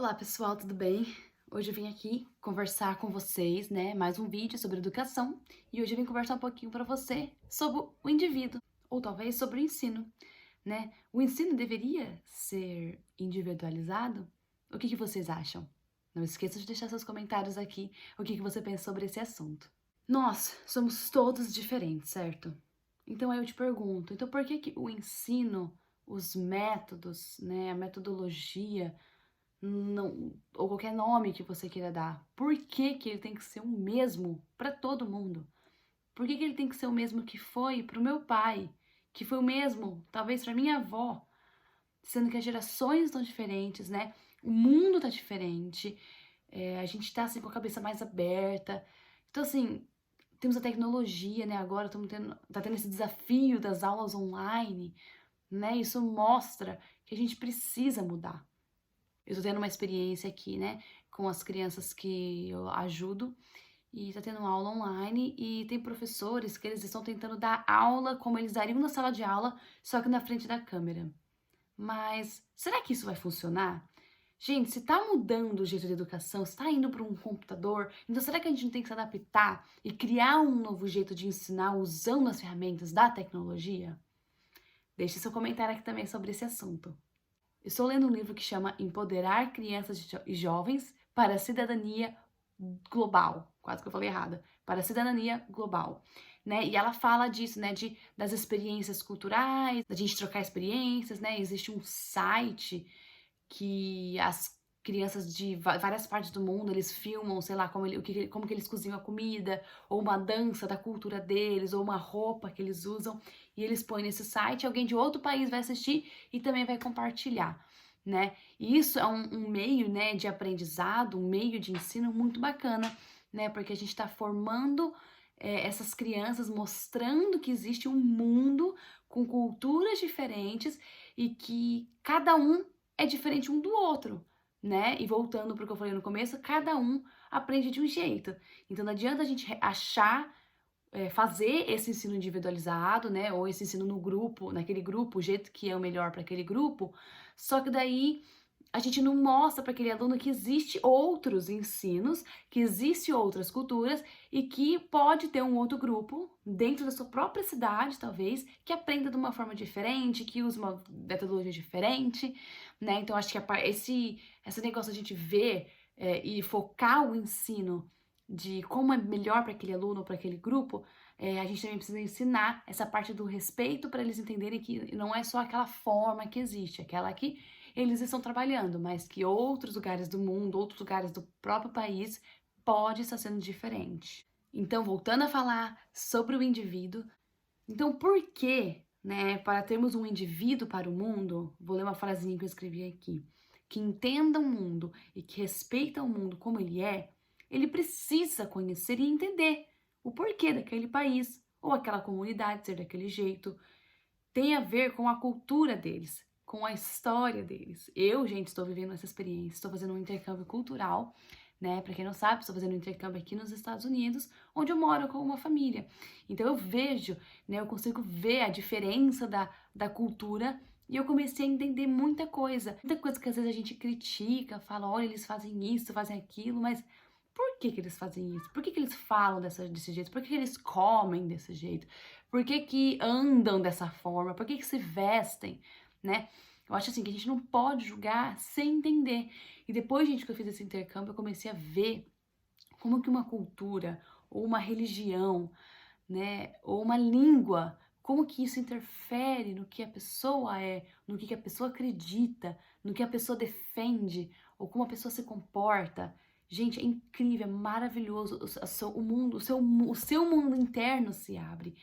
Olá pessoal, tudo bem? Hoje eu vim aqui conversar com vocês, né? Mais um vídeo sobre educação e hoje eu vim conversar um pouquinho para você sobre o indivíduo ou talvez sobre o ensino, né? O ensino deveria ser individualizado? O que vocês acham? Não esqueça de deixar seus comentários aqui, o que você pensa sobre esse assunto. Nós somos todos diferentes, certo? Então aí eu te pergunto, então por que o ensino, os métodos, né, a metodologia não, ou qualquer nome que você queira dar, por que que ele tem que ser o mesmo para todo mundo? Por que que ele tem que ser o mesmo que foi para o meu pai, que foi o mesmo, talvez para minha avó, sendo que as gerações estão diferentes, né? O mundo tá diferente, a gente tá assim com a cabeça mais aberta. Então, assim, temos a tecnologia, né? Agora tá tendo esse desafio das aulas online, né? Isso mostra que a gente precisa mudar. Eu tô tendo uma experiência aqui, né, com as crianças que eu ajudo, e tá tendo uma aula online e tem professores que eles estão tentando dar aula como eles dariam na sala de aula, só que na frente da câmera. Mas será que isso vai funcionar? Gente, se tá mudando o jeito de educação, se tá indo para um computador, então será que a gente não tem que se adaptar e criar um novo jeito de ensinar usando as ferramentas da tecnologia? Deixe seu comentário aqui também sobre esse assunto. Estou lendo um livro que chama Empoderar Crianças e Jovens para a Cidadania Global. Quase que eu falei errada. Para a cidadania global, né? E ela fala disso, né? Das experiências culturais, da gente trocar experiências, né? Existe um site que as crianças de várias partes do mundo, eles filmam, sei lá, como que eles cozinham a comida, ou uma dança da cultura deles, ou uma roupa que eles usam, e eles põem nesse site, alguém de outro país vai assistir e também vai compartilhar, né? E isso é um meio, né, de aprendizado, um meio de ensino muito bacana, né? Porque a gente está formando essas crianças, mostrando que existe um mundo com culturas diferentes e que cada um é diferente um do outro, né? E voltando para o que eu falei no começo, cada um aprende de um jeito. Então não adianta a gente achar, fazer esse ensino individualizado, né? Ou esse ensino no grupo, naquele grupo, o jeito que é o melhor para aquele grupo. Só que daí a gente não mostra para aquele aluno que existe outros ensinos, que existe outras culturas e que pode ter um outro grupo dentro da sua própria cidade, talvez, que aprenda de uma forma diferente, que use uma metodologia diferente, né? Então acho que esse negócio a gente ver e focar o ensino de como é melhor para aquele aluno ou para aquele grupo, a gente também precisa ensinar essa parte do respeito para eles entenderem que não é só aquela forma que existe, aquela que eles estão trabalhando, mas que outros lugares do mundo, outros lugares do próprio país, pode estar sendo diferente. Então, voltando a falar sobre o indivíduo, então por que, né, para termos um indivíduo para o mundo, vou ler uma frasinha que eu escrevi aqui, que entenda o mundo e que respeita o mundo como ele precisa conhecer e entender o porquê daquele país ou aquela comunidade ser daquele jeito, tem a ver com a cultura deles, com a história deles. Eu, gente, estou vivendo essa experiência, estou fazendo um intercâmbio cultural, né? Para quem não sabe, estou fazendo um intercâmbio aqui nos Estados Unidos, onde eu moro com uma família. Então eu vejo, né? Eu consigo ver a diferença da cultura e eu comecei a entender muita coisa que às vezes a gente critica, fala, olha, eles fazem isso, fazem aquilo, mas por que que eles fazem isso? Por que que eles falam desse jeito? Por que que eles comem desse jeito? Por que que andam dessa forma? Por que que se vestem, né? Eu acho assim que a gente não pode julgar sem entender. E depois, gente, que eu fiz esse intercâmbio, eu comecei a ver como que uma cultura ou uma religião, né, ou uma língua, como que isso interfere no que a pessoa é, no que a pessoa acredita, no que a pessoa defende, ou como a pessoa se comporta. Gente, é incrível, é maravilhoso. O mundo, o seu mundo interno se abre,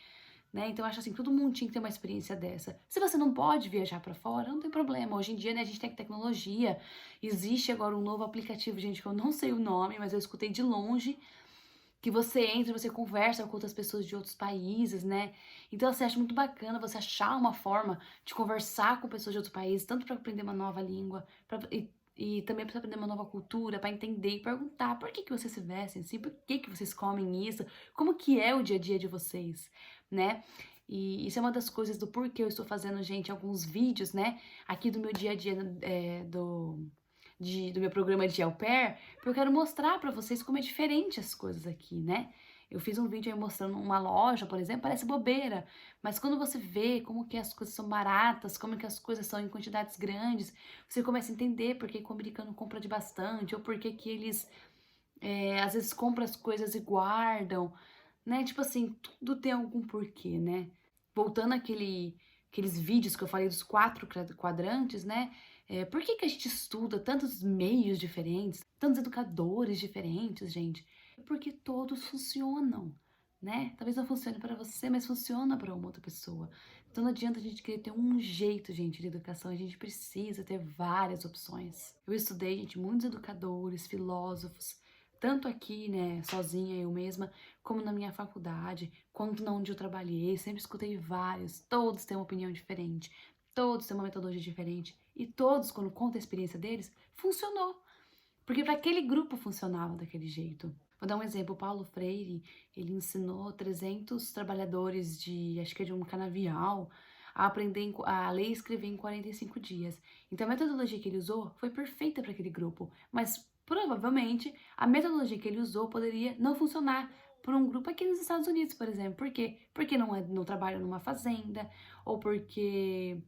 né? Então eu acho assim, todo mundo tinha que ter uma experiência dessa. Se você não pode viajar para fora, não tem problema. Hoje em dia, né, a gente tem tecnologia. Existe agora um novo aplicativo, gente, que eu não sei o nome, mas eu escutei de longe, que você entra, você conversa com outras pessoas de outros países, né? Então, você acha muito bacana você achar uma forma de conversar com pessoas de outros países, tanto para aprender uma nova língua, e também para aprender uma nova cultura, para entender e perguntar por que que vocês se vestem assim, por que que vocês comem isso, como que é o dia a dia de vocês, né? E isso é uma das coisas do porquê eu estou fazendo, gente, alguns vídeos, né, aqui do meu dia a dia, do meu programa de au pair, porque eu quero mostrar pra vocês como é diferente as coisas aqui, né? Eu fiz um vídeo aí mostrando uma loja, por exemplo, parece bobeira, mas quando você vê como que as coisas são baratas, como que as coisas são em quantidades grandes, você começa a entender por que que o americano compra de bastante, ou por que que eles, às vezes, compram as coisas e guardam, né? Tipo assim, tudo tem algum porquê, né? Voltando aqueles vídeos que eu falei dos 4 quadrantes, né? Por que que a gente estuda tantos meios diferentes, tantos educadores diferentes, gente? Porque todos funcionam, né? Talvez não funcione para você, mas funciona para uma outra pessoa. Então não adianta a gente querer ter um jeito, gente, de educação. A gente precisa ter várias opções. Eu estudei, gente, muitos educadores, filósofos, tanto aqui, né, sozinha, eu mesma, como na minha faculdade, quanto na onde eu trabalhei, sempre escutei vários, todos têm uma opinião diferente, todos têm uma metodologia diferente, e todos, quando contam a experiência deles, funcionou, porque para aquele grupo funcionava daquele jeito. Vou dar um exemplo, o Paulo Freire, ele ensinou 300 trabalhadores acho que é de um canavial, a aprender a ler e escrever em 45 dias. Então a metodologia que ele usou foi perfeita para aquele grupo, mas provavelmente a metodologia que ele usou poderia não funcionar para um grupo aqui nos Estados Unidos, por exemplo. Por quê? Porque não trabalham numa fazenda, ou porque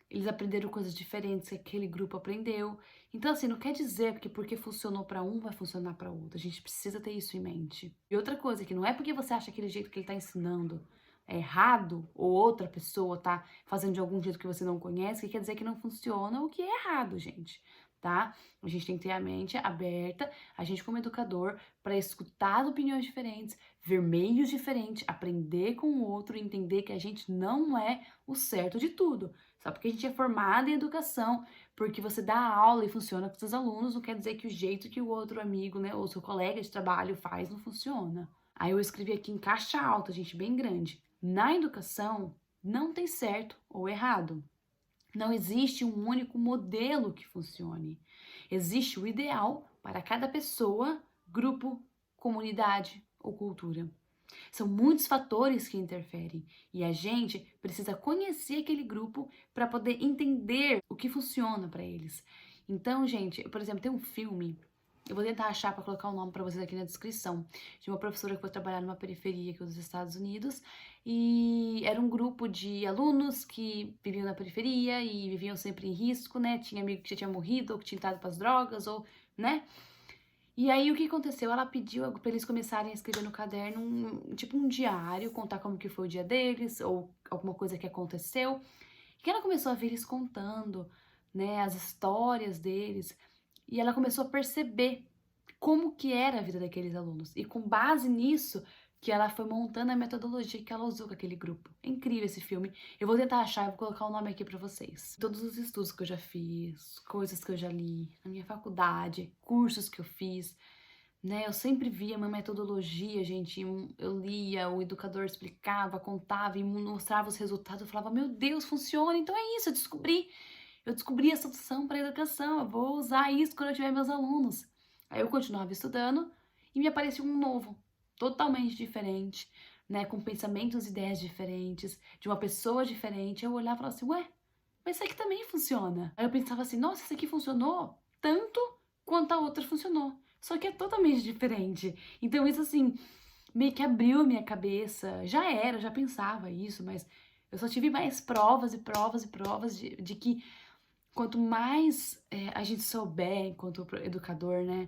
eles aprenderam coisas diferentes que aquele grupo aprendeu. Então, assim, não quer dizer que porque funcionou para um, vai funcionar para outro. A gente precisa ter isso em mente. E outra coisa, que não é porque você acha aquele jeito que ele tá ensinando é errado, ou outra pessoa tá fazendo de algum jeito que você não conhece, que quer dizer que não funciona ou que é errado, gente. Tá? A gente tem que ter a mente aberta, a gente como educador, para escutar opiniões diferentes, ver meios diferentes, aprender com o outro e entender que a gente não é o certo de tudo. Só porque a gente é formado em educação, porque você dá aula e funciona com seus alunos, não quer dizer que o jeito que o outro amigo, né, ou seu colega de trabalho faz não funciona. Aí eu escrevi aqui em caixa alta, gente, bem grande. Na educação, não tem certo ou errado. Não existe um único modelo que funcione. Existe o ideal para cada pessoa, grupo, comunidade ou cultura. São muitos fatores que interferem e a gente precisa conhecer aquele grupo para poder entender o que funciona para eles. Então, gente, por exemplo, tem um filme, eu vou tentar achar para colocar o nome para vocês aqui na descrição, de uma professora que foi trabalhar numa periferia aqui dos Estados Unidos e era um grupo de alunos que viviam na periferia e viviam sempre em risco, né? Tinha amigo que já tinha morrido ou que tinha entrado para as drogas ou, né? E aí, o que aconteceu? Ela pediu para eles começarem a escrever no caderno, tipo um diário, contar como que foi o dia deles, ou alguma coisa que aconteceu. E que ela começou a ver eles contando, né, as histórias deles. E ela começou a perceber como que era a vida daqueles alunos. E com base nisso, que ela foi montando a metodologia que ela usou com aquele grupo. É incrível esse filme. Eu vou tentar achar e vou colocar o nome aqui pra vocês. Todos os estudos que eu já fiz, coisas que eu já li, na minha faculdade, cursos que eu fiz, né? Eu sempre via uma metodologia, gente. Eu lia, o educador explicava, contava e mostrava os resultados. Eu falava, meu Deus, funciona. Então é isso, eu descobri a solução para a educação. Eu vou usar isso quando eu tiver meus alunos. Aí eu continuava estudando e me aparecia um novo, totalmente diferente, né? Com pensamentos e ideias diferentes, de uma pessoa diferente. Eu olhava e falava assim, ué, mas isso aqui também funciona. Aí eu pensava assim, nossa, isso aqui funcionou tanto quanto a outra funcionou. Só que é totalmente diferente. Então isso assim, meio que abriu minha cabeça. Eu já pensava isso, mas eu só tive mais provas e provas e provas de que quanto mais a gente souber enquanto educador, né?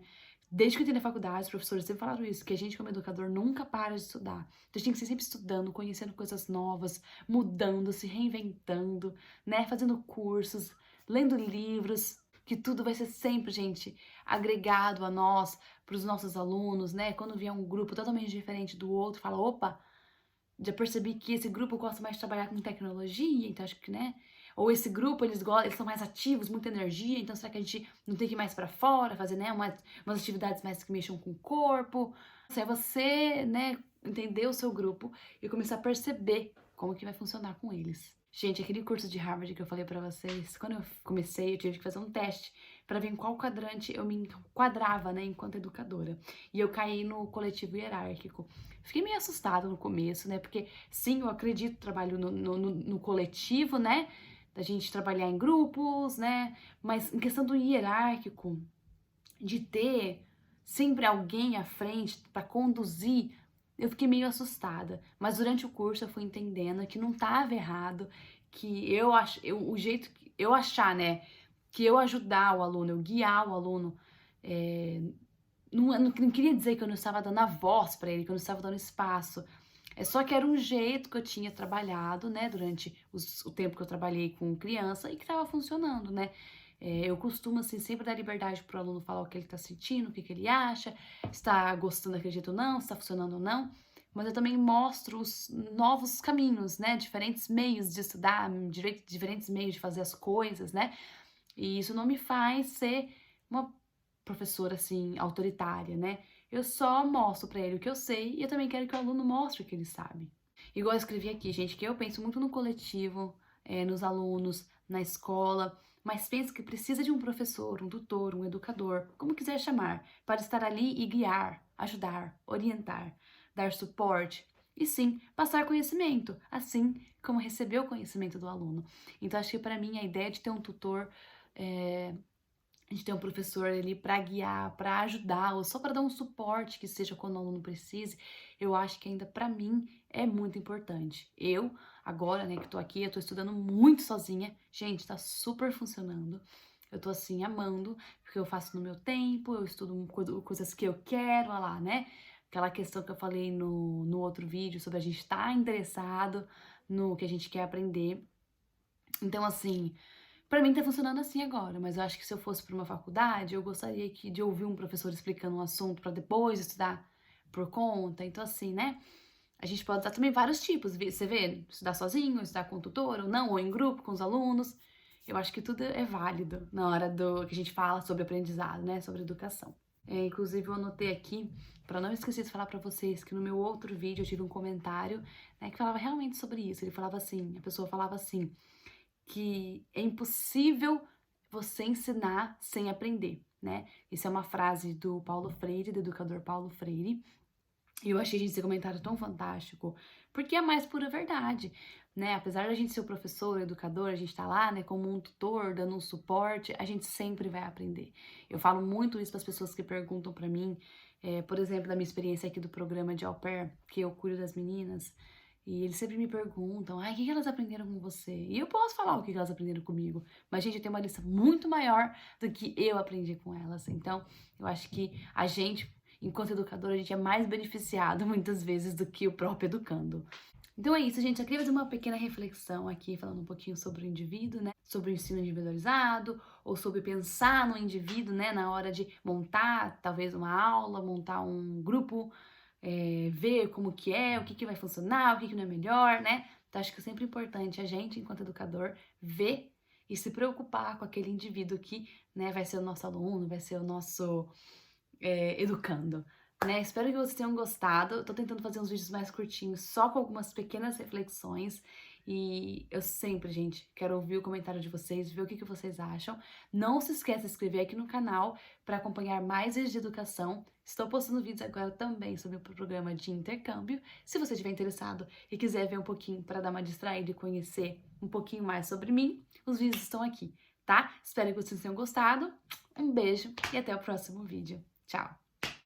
Desde que eu entrei na faculdade, os professores sempre falaram isso, que a gente como educador nunca para de estudar. Então a gente tem que ser sempre estudando, conhecendo coisas novas, mudando, se reinventando, né? Fazendo cursos, lendo livros, que tudo vai ser sempre, gente, agregado a nós, para os nossos alunos, né? Quando vier um grupo totalmente diferente do outro, fala, opa, já percebi que esse grupo gosta mais de trabalhar com tecnologia, então acho que, né? Ou esse grupo, eles são mais ativos, muita energia, então será que a gente não tem que ir mais pra fora, fazer, né, umas atividades mais que mexam com o corpo? Se é você, né, entender o seu grupo e começar a perceber como que vai funcionar com eles. Gente, aquele curso de Harvard que eu falei pra vocês, quando eu comecei, eu tive que fazer um teste pra ver em qual quadrante eu me enquadrava, né, enquanto educadora. E eu caí no coletivo hierárquico. Fiquei meio assustada no começo, né, porque sim, eu acredito, trabalho no coletivo, né, da gente trabalhar em grupos, né? Mas em questão do hierárquico, de ter sempre alguém à frente para conduzir, eu fiquei meio assustada. Mas durante o curso eu fui entendendo que não estava errado, que o jeito que eu achar, né, que eu ajudar o aluno, eu guiar o aluno, não queria dizer que eu não estava dando a voz para ele, que eu não estava dando espaço. É só que era um jeito que eu tinha trabalhado, né, durante o tempo que eu trabalhei com criança e que estava funcionando, né? Eu costumo, assim, sempre dar liberdade pro aluno falar o que ele tá sentindo, o que ele acha, se tá gostando daquele jeito ou não, se tá funcionando ou não. Mas eu também mostro os novos caminhos, né? Diferentes meios de estudar, diferentes meios de fazer as coisas, né? E isso não me faz ser uma professora, assim, autoritária, né? Eu só mostro pra ele o que eu sei e eu também quero que o aluno mostre o que ele sabe. Igual eu escrevi aqui, gente, que eu penso muito no coletivo, nos alunos, na escola, mas penso que precisa de um professor, um tutor, um educador, como quiser chamar, para estar ali e guiar, ajudar, orientar, dar suporte e sim, passar conhecimento, assim como receber o conhecimento do aluno. Então, acho que para mim a ideia de ter um tutor, de ter um professor ali para guiar, para ajudar, ou só para dar um suporte que seja quando o aluno precise, eu acho que ainda para mim é muito importante. Eu, agora, né, que tô aqui, eu tô estudando muito sozinha. Gente, tá super funcionando. Eu tô assim amando, porque eu faço no meu tempo, eu estudo coisas que eu quero, olha lá, né? Aquela questão que eu falei no outro vídeo sobre a gente estar interessado no que a gente quer aprender. Então, assim, pra mim tá funcionando assim agora, mas eu acho que se eu fosse pra uma faculdade, eu gostaria de ouvir um professor explicando um assunto pra depois estudar por conta. Então, assim, né? A gente pode usar também vários tipos, você vê? Estudar sozinho, estudar com o tutor ou não, ou em grupo com os alunos. Eu acho que tudo é válido na hora do que a gente fala sobre aprendizado, né? Sobre educação. Inclusive, eu anotei aqui, para não esquecer de falar para vocês, que no meu outro vídeo eu tive um comentário, né, que falava realmente sobre isso. Ele falava assim, a pessoa falava assim, que é impossível você ensinar sem aprender, né? Isso é uma frase do Paulo Freire, do educador Paulo Freire. E eu achei esse comentário tão fantástico, porque é a mais pura verdade, né? Apesar da gente ser o professor, o educador, a gente tá lá, né, como um tutor, dando um suporte, a gente sempre vai aprender. Eu falo muito isso para as pessoas que perguntam para mim, por exemplo, da minha experiência aqui do programa de au pair, que eu cuido das meninas, e eles sempre me perguntam, ai, o que elas aprenderam com você? E eu posso falar o que elas aprenderam comigo, mas, gente, eu tenho uma lista muito maior do que eu aprendi com elas. Então, eu acho que a gente, enquanto educador, a gente é mais beneficiado muitas vezes do que o próprio educando. Então é isso, gente. Eu queria fazer uma pequena reflexão aqui, falando um pouquinho sobre o indivíduo, né? Sobre o ensino individualizado, ou sobre pensar no indivíduo, né? Na hora de montar, talvez, uma aula, montar um grupo, ver como que é, o que vai funcionar, o que não é melhor, né? Então acho que é sempre importante a gente, enquanto educador, ver e se preocupar com aquele indivíduo que, né, vai ser o nosso aluno, vai ser o nosso educando, né? Espero que vocês tenham gostado. Eu tô tentando fazer uns vídeos mais curtinhos, só com algumas pequenas reflexões. E eu sempre, gente, quero ouvir o comentário de vocês, ver o que vocês acham. Não se esqueça de se inscrever aqui no canal para acompanhar mais vídeos de educação. Estou postando vídeos agora também sobre o programa de intercâmbio. Se você estiver interessado e quiser ver um pouquinho para dar uma distraída e conhecer um pouquinho mais sobre mim, os vídeos estão aqui, tá? Espero que vocês tenham gostado. Um beijo e até o próximo vídeo. Tchau!